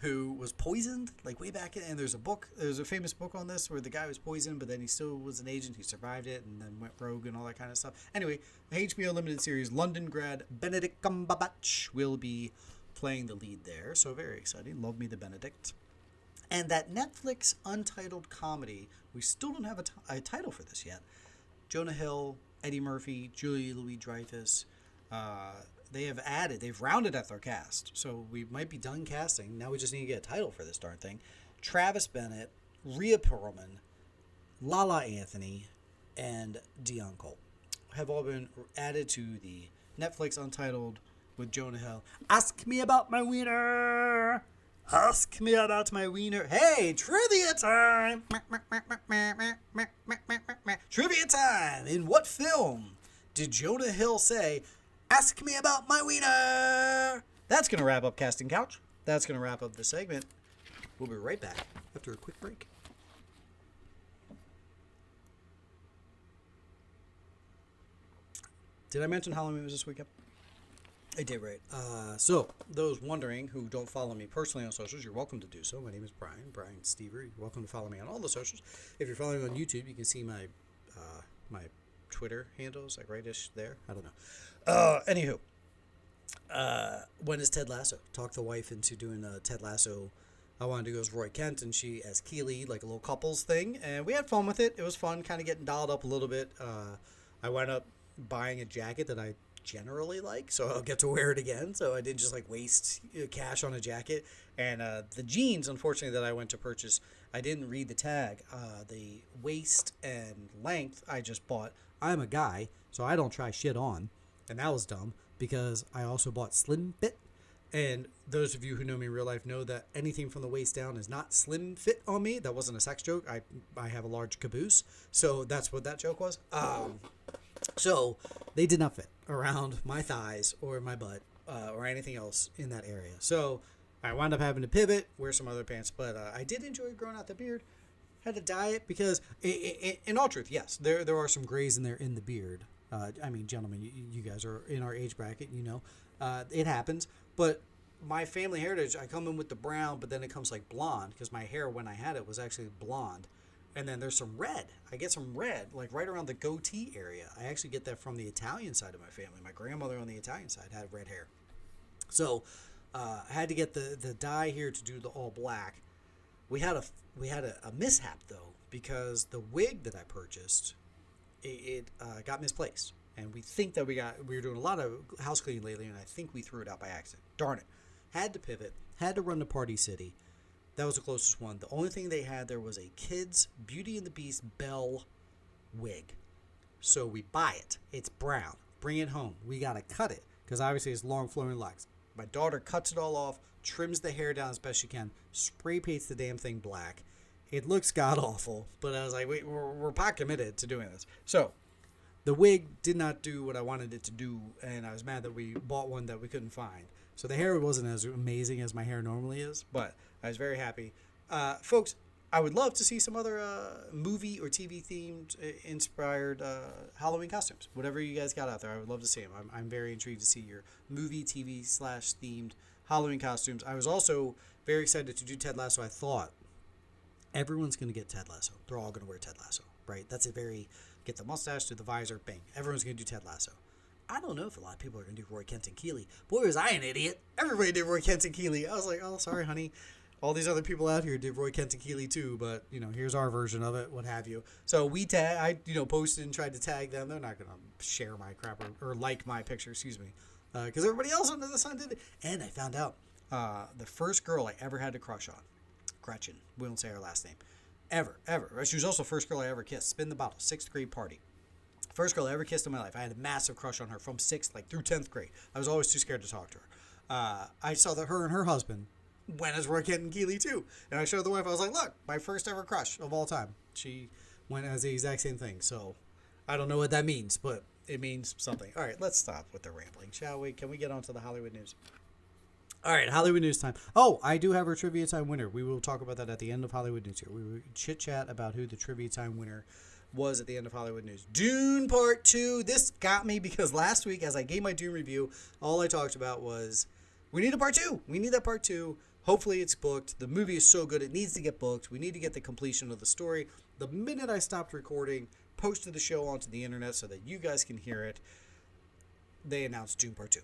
who was poisoned like way back in, and there's a famous book on this where the guy was poisoned, but then he still was an agent. He survived it and then went rogue and all that kind of stuff. Anyway, HBO limited series, Londongrad. Benedict Cumberbatch will be playing the lead there, so very exciting. Love me the Benedict. And that Netflix Untitled comedy, we still don't have a title for this yet. Jonah Hill, Eddie Murphy, Julia Louis-Dreyfus. They've rounded out their cast. So we might be done casting. Now we just need to get a title for this darn thing. Travis Bennett, Rhea Perlman, Lala Anthony, and Dion Cole have all been added to the Netflix Untitled with Jonah Hill. Ask me about my wiener. Ask me about my wiener. Hey, trivia time. Trivia time. In what film did Jonah Hill say, ask me about my wiener? That's going to wrap up Casting Couch. That's going to wrap up the segment. We'll be right back after a quick break. Did I mention Halloween was this weekend? I did, right. So, those wondering who don't follow me personally on socials, you're welcome to do so. My name is Brian Stever. You're welcome to follow me on all the socials. If you're following me on YouTube, you can see my my Twitter handles, like rightish there. I don't know. Anywho, when is Ted Lasso? Talked the wife into doing a Ted Lasso. I wanted to go as Roy Kent and she as Keeley, like a little couples thing. And we had fun with it. It was fun, kind of getting dialed up a little bit. I wound up buying a jacket that I generally like, so I'll get to wear it again. So I didn't just like waste cash on a jacket. And the jeans, unfortunately, that I went to purchase, I didn't read the tag. The waist and length I just bought. I'm a guy, so I don't try shit on, and that was dumb because I also bought slim fit. And those of you who know me in real life know that anything from the waist down is not slim fit on me. That wasn't a sex joke. I have a large caboose, so that's what that joke was. So they did not fit around my thighs or my butt or anything else in that area. So I wound up having to pivot, wear some other pants. But I did enjoy growing out the beard. Had to dye it because, in all truth, yes, there are some grays in there in the beard. I mean, gentlemen, you guys are in our age bracket, you know. It happens. But my family heritage, I come in with the brown, but then it comes like blonde because my hair when I had it was actually blonde. And then there's some red. I get some red, like right around the goatee area. I actually get that from the Italian side of my family. My grandmother on the Italian side had red hair. So I had to get the dye here to do the all black. We had a mishap though because the wig that I purchased, it got misplaced. And we think that we were doing a lot of house cleaning lately, and I think we threw it out by accident. Darn it. Had to pivot. Had to run to Party City. That was the closest one. The only thing they had there was a kid's Beauty and the Beast Belle wig. So we buy it. It's brown. Bring it home. We got to cut it because obviously it's long flowing locks. My daughter cuts it all off, trims the hair down as best she can, spray paints the damn thing black. It looks god awful, but I was like, wait, we're pot committed to doing this. So the wig did not do what I wanted it to do, and I was mad that we bought one that we couldn't find. So the hair wasn't as amazing as my hair normally is, but I was very happy. Folks, I would love to see some other movie or TV themed inspired Halloween costumes. Whatever you guys got out there, I would love to see them. I'm very intrigued to see your movie, TV / themed Halloween costumes. I was also very excited to do Ted Lasso. I thought everyone's going to get Ted Lasso. They're all going to wear Ted Lasso, right? That's a very, get the mustache, do the visor, bang. Everyone's going to do Ted Lasso. I don't know if a lot of people are going to do Roy Kent and Keeley. Boy, was I an idiot. Everybody did Roy Kent and Keeley. I was like, oh, sorry, honey. All these other people out here did Roy Kent and Keeley too, but, you know, here's our version of it, what have you. So I posted and tried to tag them. They're not going to share my crap or like my picture, excuse me, because everybody else under the sun did it. And I found out the first girl I ever had to crush on, Gretchen, we won't say her last name, ever. She was also the first girl I ever kissed. Spin the bottle, 6th grade party. First girl I ever kissed in my life. I had a massive crush on her from 6th, through 10th grade. I was always too scared to talk to her. I saw that her and her husband went as Roy Kent and Keeley too. And I showed the wife, I was like, look, my first ever crush of all time. She went as the exact same thing. So I don't know what that means, but it means something. All right, let's stop with the rambling, shall we? Can we get on to the Hollywood news? All right, Hollywood news time. Oh, I do have our trivia time winner. We will talk about that at the end of Hollywood news here. We will chit-chat about who the trivia time winner was at the end of Hollywood news. Dune Part 2. This got me because last week, as I gave my Dune review, all I talked about was, we need a Part 2. We need that Part 2. Hopefully it's booked. The movie is so good, it needs to get booked. We need to get the completion of the story. The minute I stopped recording, posted the show onto the internet so that you guys can hear it, they announced Dune Part 2.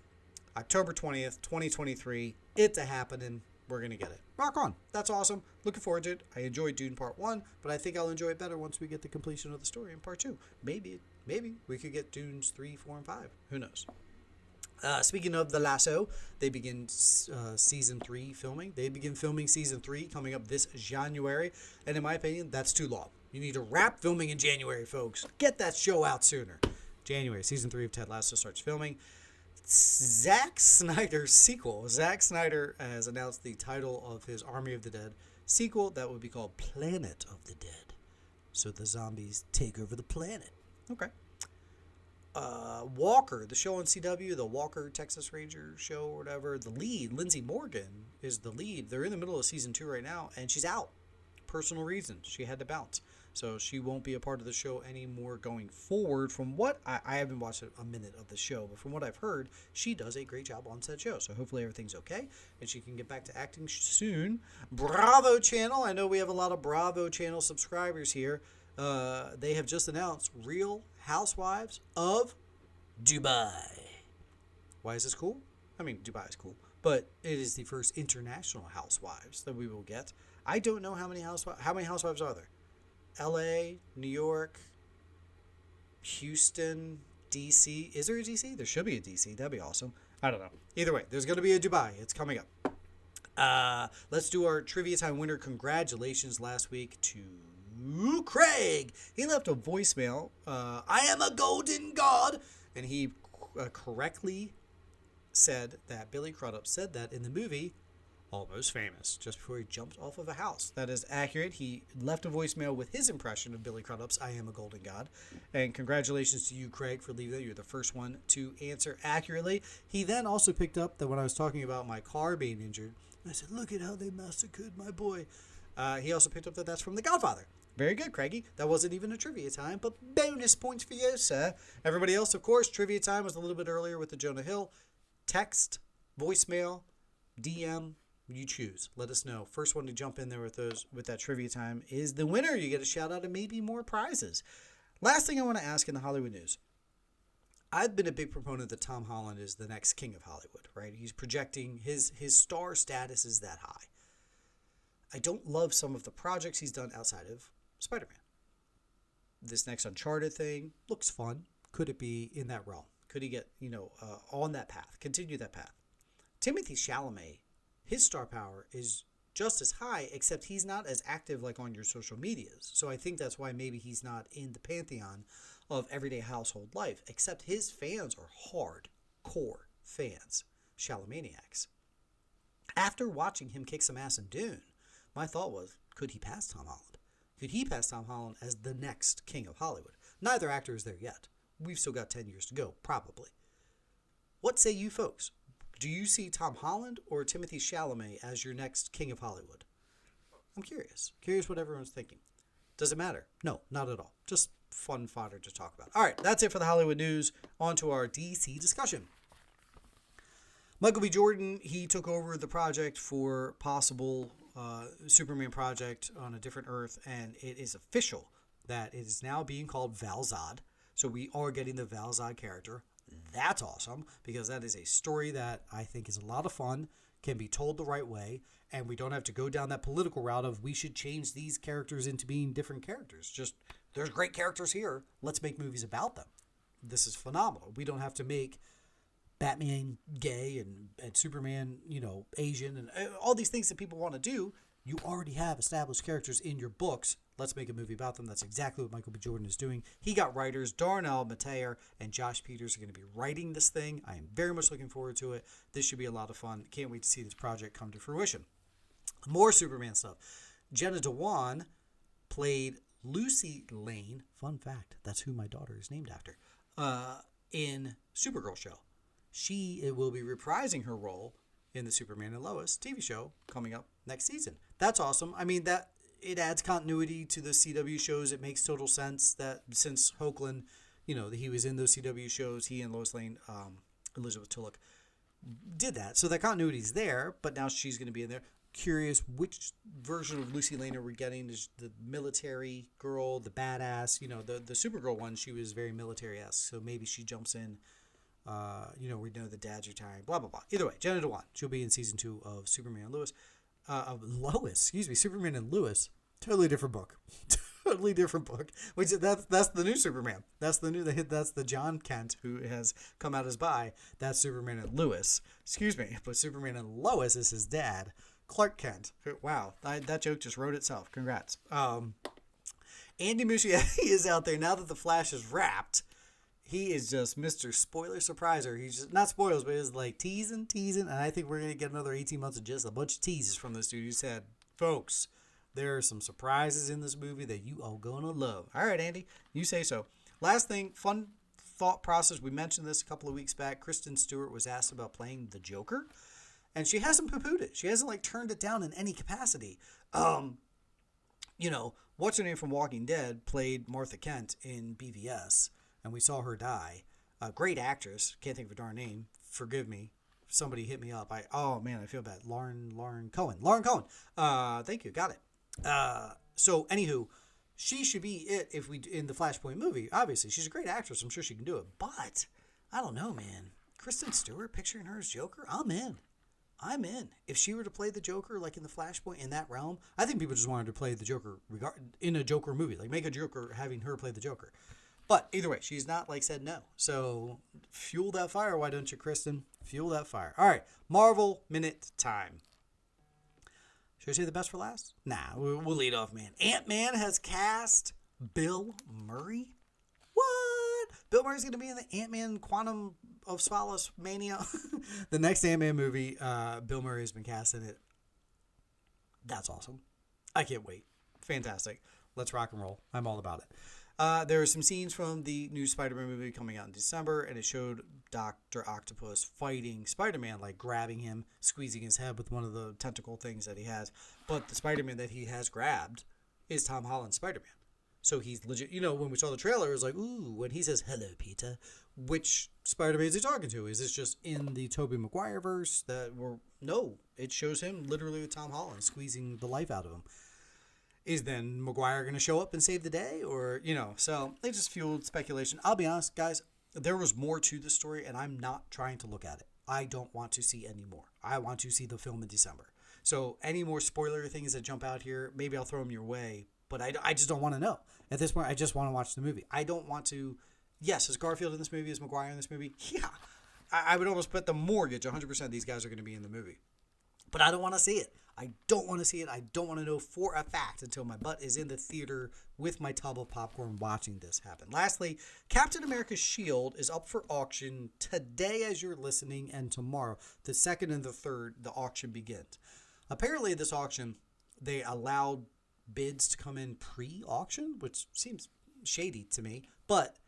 October 20th, 2023. It's a happening. We're going to get it. Rock on. That's awesome. Looking forward to it. I enjoyed Dune Part 1, but I think I'll enjoy it better once we get the completion of the story in Part 2. Maybe maybe we could get Dunes 3, 4, and 5. Who knows? Speaking of The Lasso, they begin season 3 filming. They begin filming season 3 coming up this January. And in my opinion, that's too long. You need to wrap filming in January, folks. Get that show out sooner. January, season 3 of Ted Lasso starts filming. Zack Snyder's sequel. Zack Snyder has announced the title of his Army of the Dead sequel that would be called Planet of the Dead. So the zombies take over the planet. Okay. Walker, the show on CW, the Walker Texas Ranger show or whatever, the lead, Lindsay Morgan, is the lead. They're in the middle of season 2 right now, and she's out. Personal reasons. She had to bounce. So she won't be a part of the show anymore going forward. From what I haven't watched a minute of the show, but from what I've heard, she does a great job on said show. So hopefully everything's okay, and she can get back to acting soon. Bravo Channel. I know we have a lot of Bravo Channel subscribers here. They have just announced Real Housewives of Dubai. Why is this cool? I mean, Dubai is cool, but it is the first international housewives that we will get. I don't know how many housewives are there. L.A., New York, Houston, D.C. Is there a D.C.? There should be a D.C. That'd be awesome. I don't know. Either way, there's going to be a Dubai. It's coming up. Let's do our Trivia Time winner. Congratulations last week to Craig. He left a voicemail. I am a golden god. And he correctly said that Billy Crudup said that in the movie Almost Famous, just before he jumped off of a house. That is accurate. He left a voicemail with his impression of Billy Crudup's I Am a Golden God. And congratulations to you, Craig, for leaving that. You're the first one to answer accurately. He then also picked up that when I was talking about my car being injured, I said, look at how they massacred my boy. He also picked up that that's from The Godfather. Very good, Craigie. That wasn't even a trivia time, but bonus points for you, sir. Everybody else, of course, trivia time was a little bit earlier with the Jonah Hill. Text, voicemail, DM, you choose. Let us know. First one to jump in there with that trivia time is the winner. You get a shout out and maybe more prizes. Last thing I want to ask in the Hollywood news. I've been a big proponent that Tom Holland is the next king of Hollywood, right? He's projecting his star status is that high. I don't love some of the projects he's done outside of Spider-Man. This next Uncharted thing looks fun. Could it be in that realm? Could he get, on that path, continue that path? Timothée Chalamet, his star power is just as high, except he's not as active like on your social medias. So I think that's why maybe he's not in the pantheon of everyday household life, except his fans are hardcore fans, Chalamaniacs. After watching him kick some ass in Dune, my thought was, could he pass Tom Holland? Could he pass Tom Holland as the next king of Hollywood? Neither actor is there yet. We've still got 10 years to go, probably. What say you folks? Do you see Tom Holland or Timothée Chalamet as your next king of Hollywood? I'm curious. Curious what everyone's thinking. Does it matter? No, not at all. Just fun fodder to talk about. All right, that's it for the Hollywood news. On to our DC discussion. Michael B. Jordan, he took over the project for possible Superman project on a different Earth, and it is official that it is now being called Val-Zod. So we are getting the Val-Zod character. That's awesome, because that is a story that I think is a lot of fun, can be told the right way, and we don't have to go down that political route of we should change these characters into being different characters. Just, there's great characters here. Let's make movies about them. This is phenomenal. We don't have to make Batman gay and Superman, Asian, and all these things that people want to do. You already have established characters in your books. Let's make a movie about them. That's exactly what Michael B. Jordan is doing. He got writers. Darnell Mateer and Josh Peters are going to be writing this thing. I am very much looking forward to it. This should be a lot of fun. Can't wait to see this project come to fruition. More Superman stuff. Jenna Dewan played Lucy Lane. Fun fact, that's who my daughter is named after. In Supergirl show. She will be reprising her role in the Superman and Lois TV show coming up next season. That's awesome. I mean, that it adds continuity to the CW shows. It makes total sense that since Hoagland, he was in those CW shows, he and Lois Lane, Elizabeth Tulloch, did that. So that continuity is there, but now she's going to be in there. Curious which version of Lucy Lane are we getting? Is the military girl, the badass? The Supergirl one, she was very military-esque, so maybe she jumps in. We know the dad's retiring, blah, blah, blah. Either way, Jenna Dewan, she'll be in season 2 of Superman and Lois. Superman and Lois, totally different book. totally different book. Which that's the new Superman. That's the John Kent who has come out as bi. That's Superman and Lois. Excuse me, but Superman and Lois is his dad, Clark Kent. Wow, that joke just wrote itself. Congrats. Andy Muschietti is out there now that the Flash is wrapped. He is just Mr. Spoiler Surpriser. He's just, not spoilers, but he's like teasing. And I think we're going to get another 18 months of just a bunch of teases from this dude who said, folks, there are some surprises in this movie that you are going to love. All right, Andy, you say so. Last thing, fun thought process. We mentioned this a couple of weeks back. Kristen Stewart was asked about playing the Joker, and she hasn't poo-pooed it. She hasn't, turned it down in any capacity. What's her name from Walking Dead played Martha Kent in BVS, and we saw her die. Great actress. Can't think of her darn name. Forgive me. Somebody hit me up. I feel bad. Lauren Cohen. Thank you. Got it. So anywho, she should be it if we in the Flashpoint movie. Obviously, she's a great actress. I'm sure she can do it. But I don't know, man. Kristen Stewart, picturing her as Joker, I'm in. If she were to play the Joker like in the Flashpoint in that realm, I think people just wanted to play the Joker in a Joker movie, like make a Joker having her play the Joker. But either way, she's not said no. So fuel that fire, why don't you, Kristen? Fuel that fire. All right, Marvel Minute Time. Should I say the best for last? Nah, we'll lead off, man. Ant-Man has cast Bill Murray. What? Bill Murray's going to be in the Ant-Man Quantum of Solace Mania. The next Ant-Man movie, Bill Murray has been cast in it. That's awesome. I can't wait. Fantastic. Let's rock and roll. I'm all about it. There are some scenes from the new Spider-Man movie coming out in December, and it showed Dr. Octopus fighting Spider-Man, grabbing him, squeezing his head with one of the tentacle things that he has. But the Spider-Man that he has grabbed is Tom Holland's Spider-Man. So he's legit. When we saw the trailer, it was like, ooh, when he says, hello, Peter, which Spider-Man is he talking to? Is this just in the Tobey Maguire verse no, it shows him literally with Tom Holland squeezing the life out of him. Is then Maguire going to show up and save the day? Or, so they just fueled speculation. I'll be honest, guys, there was more to the story, and I'm not trying to look at it. I don't want to see any more. I want to see the film in December. So any more spoiler things that jump out here, maybe I'll throw them your way. But I just don't want to know. At this point, I just want to watch the movie. I don't want to... Yes, is Garfield in this movie? Is Maguire in this movie? Yeah. I would almost bet the mortgage 100% these guys are going to be in the movie. But I don't want to see it. I don't want to see it. I don't want to know for a fact until my butt is in the theater with my tub of popcorn watching this happen. Lastly, Captain America's shield is up for auction today as you're listening, and tomorrow, the 2nd and the 3rd, the auction begins. Apparently, this auction, they allowed bids to come in pre-auction, which seems shady to me, but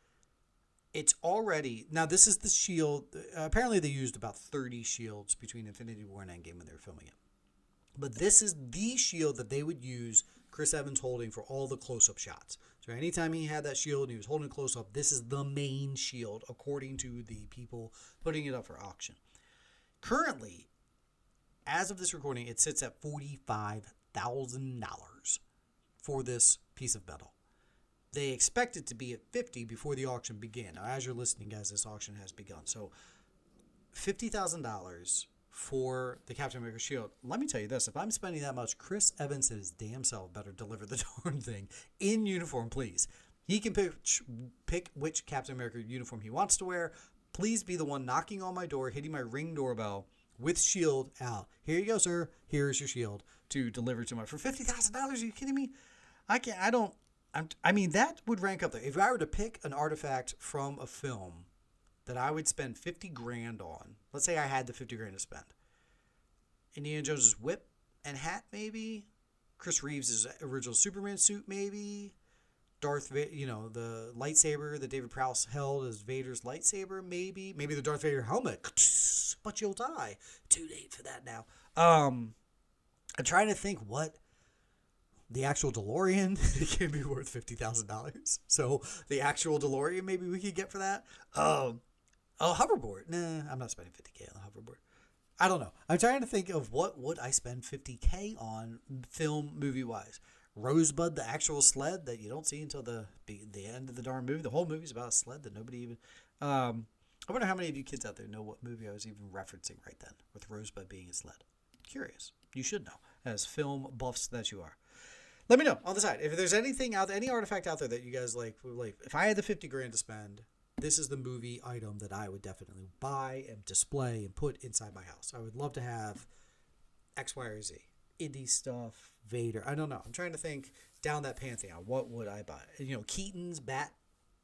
it's already... Now, this is the shield. Apparently, they used about 30 shields between Infinity War and Endgame when they were filming it. But this is the shield that they would use Chris Evans holding for all the close-up shots. So anytime he had that shield and he was holding close-up, this is the main shield, according to the people putting it up for auction. Currently, as of this recording, it sits at $45,000 for this piece of metal. They expect it to be at $50,000 before the auction began. Now, as you're listening, guys, this auction has begun. So, $50,000 for the Captain America shield. Let me tell you this. If I'm spending that much, Chris Evans and his damn self better deliver the darn thing in uniform, please. He can pick which Captain America uniform he wants to wear. Please be the one knocking on my door, hitting my Ring doorbell with shield out. Here you go, sir. Here's your shield to deliver to my... For $50,000? Are you kidding me? That would rank up there. If I were to pick an artifact from a film that I would spend $50,000 on, let's say I had the $50,000 to spend. Indiana Jones's whip and hat, maybe. Chris Reeves' original Superman suit, maybe. Darth Vader, the lightsaber that David Prowse held as Vader's lightsaber, maybe. Maybe the Darth Vader helmet. But you'll die. Too late for that now. I'm trying to think what the actual DeLorean can be worth $50,000. So the actual DeLorean maybe we could get for that. A hoverboard. Nah, I'm not spending $50,000 on a hoverboard. I don't know. I'm trying to think of what would I spend $50,000 on film movie-wise. Rosebud, the actual sled that you don't see until the end of the darn movie. The whole movie's about a sled that nobody even... I wonder how many of you kids out there know what movie I was even referencing right then with Rosebud being a sled. Curious. You should know, as film buffs that you are. Let me know on the side if there's anything out there, any artifact out there that you guys like. If I had the $50,000 to spend, this is the movie item that I would definitely buy and display and put inside my house. I would love to have X, Y, or Z. Indie stuff, Vader. I don't know. I'm trying to think down that pantheon. What would I buy? Keaton's bat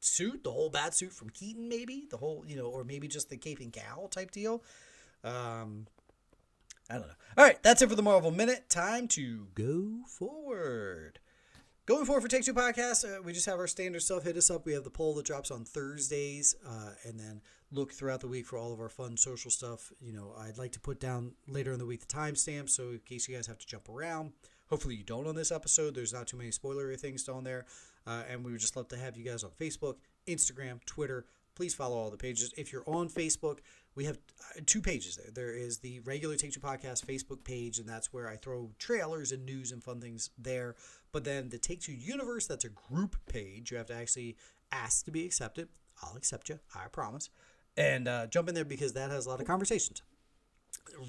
suit, the whole bat suit from Keaton, maybe the whole, or maybe just the cape and cowl type deal. I don't know. All right, that's it for the Marvel Minute. Time to go forward. Going forward for Take Two Podcast, we just have our standard stuff. Hit us up. We have the poll that drops on Thursdays, and then look throughout the week for all of our fun social stuff. I'd like to put down later in the week the timestamp, so in case you guys have to jump around. Hopefully you don't on this episode. There's not too many spoilery things on there, and we would just love to have you guys on Facebook, Instagram, Twitter. Please follow all the pages. If you're on Facebook, we have 2 pages there. There is the regular Take Two Podcast Facebook page, and that's where I throw trailers and news and fun things there. But then the Take Two Universe, that's a group page. You have to actually ask to be accepted. I'll accept you, I promise. And jump in there because that has a lot of conversations.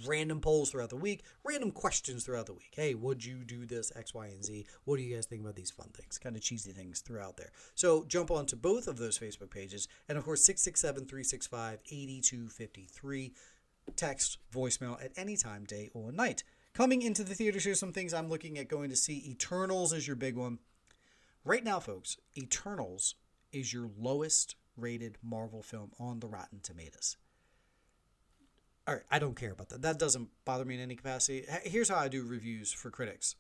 Random polls throughout the week, random questions throughout the week. Hey, would you do this X, Y, and Z? What do you guys think about these fun things? Kind of cheesy things throughout there. So jump onto both of those Facebook pages. And of course, 667-365-8253. Text, voicemail at any time, day or night. Coming into the theaters, here's some things I'm looking at going to see. Eternals is your big one. Right now, folks, Eternals is your lowest rated Marvel film on the Rotten Tomatoes. All right, I don't care about that. That doesn't bother me in any capacity. Here's how I do reviews for critics.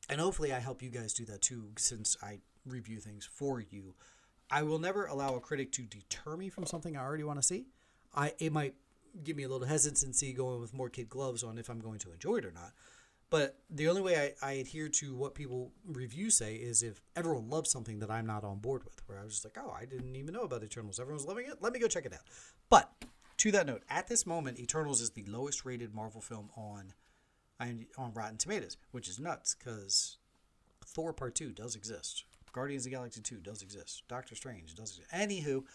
And hopefully I help you guys do that too, since I review things for you. I will never allow a critic to deter me from something I already want to see. It might give me a little hesitancy going with more kid gloves on if I'm going to enjoy it or not. But the only way I adhere to what people review say is if everyone loves something that I'm not on board with, where I was just like, oh, I didn't even know about Eternals. Everyone's loving it. Let me go check it out. But to that note, at this moment, Eternals is the lowest rated Marvel film on Rotten Tomatoes, which is nuts because Thor Part 2 does exist. Guardians of the Galaxy 2 does exist. Doctor Strange does exist. Anywho,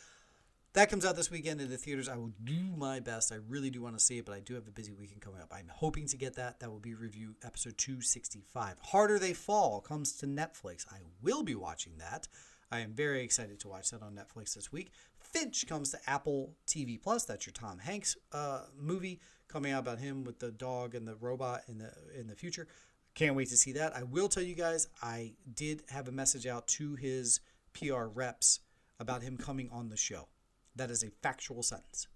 that comes out this weekend in the theaters. I will do my best. I really do want to see it, but I do have a busy weekend coming up. I'm hoping to get that. That will be review episode 265. Harder They Fall comes to Netflix. I will be watching that. I am very excited to watch that on Netflix this week. Finch comes to Apple TV Plus. That's your Tom Hanks movie coming out about him with the dog and the robot in the future. Can't wait to see that. I will tell you guys, I did have a message out to his PR reps about him coming on the show. That is a factual sentence.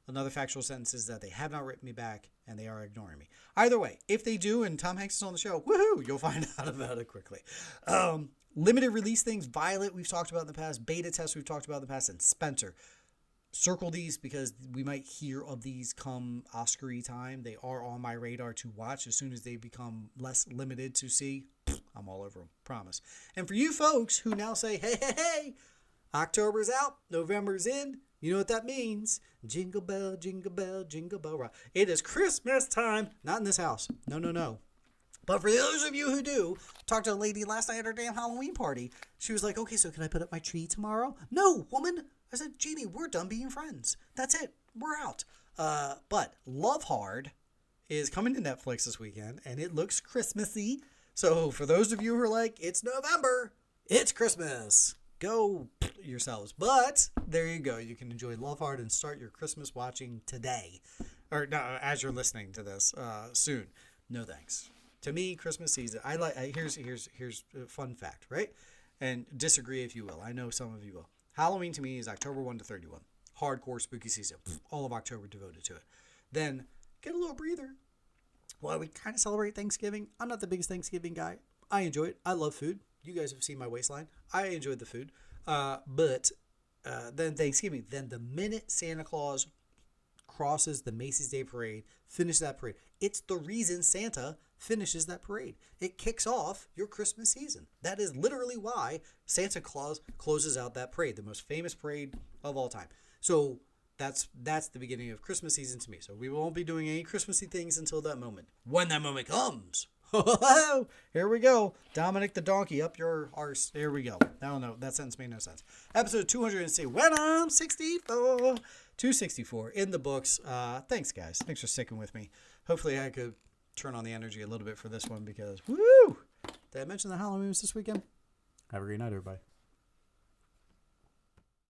Another factual sentence is that they have not written me back and they are ignoring me. Either way, if they do and Tom Hanks is on the show, woohoo, you'll find out about it quickly. Limited release things, Violet, we've talked about in the past. Beta test, we've talked about in the past. And Spencer. Circle these because we might hear of these come Oscar-y time. They are on my radar to watch. As soon as they become less limited to see, I'm all over them. Promise. And for you folks who now say, hey, October's out, November's in, you know what that means. Jingle bell, jingle bell, jingle bell rock. It is Christmas time. Not in this house. No. But for those of you who do, talked to a lady last night at her damn Halloween party. She was like, okay, so can I put up my tree tomorrow? No, woman. I said, Jeannie, we're done being friends. That's it. We're out. But Love Hard is coming to Netflix this weekend, and it looks Christmassy. So for those of you who are like, it's November, it's Christmas, go yourselves. But there you go. You can enjoy Love Hard and start your Christmas watching today. Or no, as you're listening to this soon. No thanks. To me, Christmas season, here's a fun fact, right? And disagree if you will. I know some of you will. Halloween to me is October 1 to 31. Hardcore spooky season. All of October devoted to it. Then get a little breather. Well, we kind of celebrate Thanksgiving. I'm not the biggest Thanksgiving guy. I enjoy it. I love food. You guys have seen my waistline. I enjoyed the food. But then Thanksgiving. Then the minute Santa Claus crosses the Macy's Day Parade, finish that parade. It's the reason Santa finishes that parade. It kicks off your Christmas season. That is literally why Santa Claus closes out that parade, the most famous parade of all time. So that's the beginning of Christmas season to me. So we won't be doing any Christmassy things until that moment. When that moment comes, here we go. Dominic the donkey up your arse. Here we go. I don't know. That sentence made no sense. Episode 206. When I'm 64. 264 in the books. Thanks, guys. Thanks for sticking with me. Hopefully I could turn on the energy a little bit for this one because, woo! Did I mention that Halloween was this weekend? Have a great night, everybody.